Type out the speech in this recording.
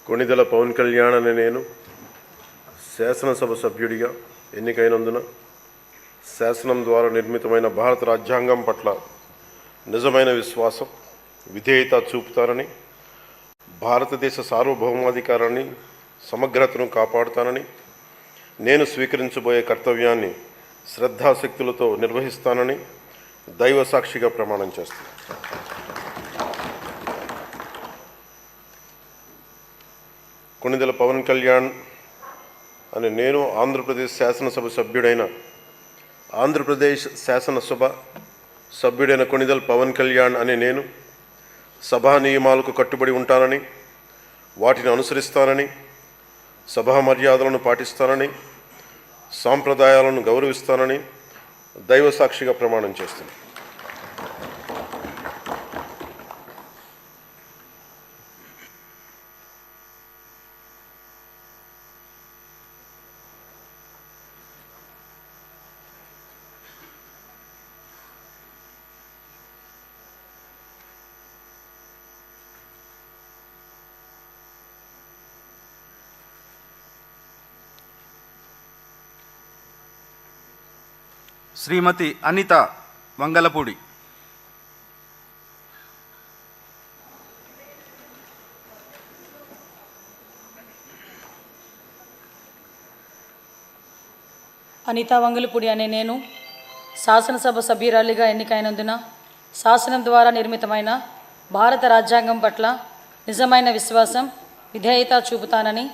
కొణిదెల పవన్ కళ్యాణ్ అనే నేను శాసనసభ సభ్యుడిగా ఎన్నికైనందున శాసనం ద్వారా నిర్మితమైన భారత రాజ్యాంగం పట్ల నిజమైన విశ్వాసం, విధేయత చూపుతానని, భారతదేశ సార్వభౌమాధికారాన్ని, సమగ్రతను కాపాడుతానని, నేను స్వీకరించబోయే కర్తవ్యాన్ని శ్రద్ధాశక్తులతో నిర్వహిస్తానని దైవ సాక్షిగా ప్రమాణం చేస్తాను. కొణిదెల పవన్ కళ్యాణ్ అని నేను ఆంధ్రప్రదేశ్ శాసనసభ సభ్యుడైన కొణిదెల పవన్ కళ్యాణ్ అనే నేను సభా నియమాలకు కట్టుబడి ఉంటానని, వాటిని అనుసరిస్తానని, సభా మర్యాదలను పాటిస్తానని, సాంప్రదాయాలను గౌరవిస్తానని దైవ సాక్షిగా ప్రమాణం చేస్తున్నాను. శ్రీమతి అనిత వంగలపూడి. అనిత వంగలపూడి అనే నేను శాసనసభ సభ్యురాలిగా ఎన్నికైనందున శాసనం ద్వారా నిర్మితమైన భారత రాజ్యాంగం పట్ల నిజమైన విశ్వాసం, విధేయత చూపుతానని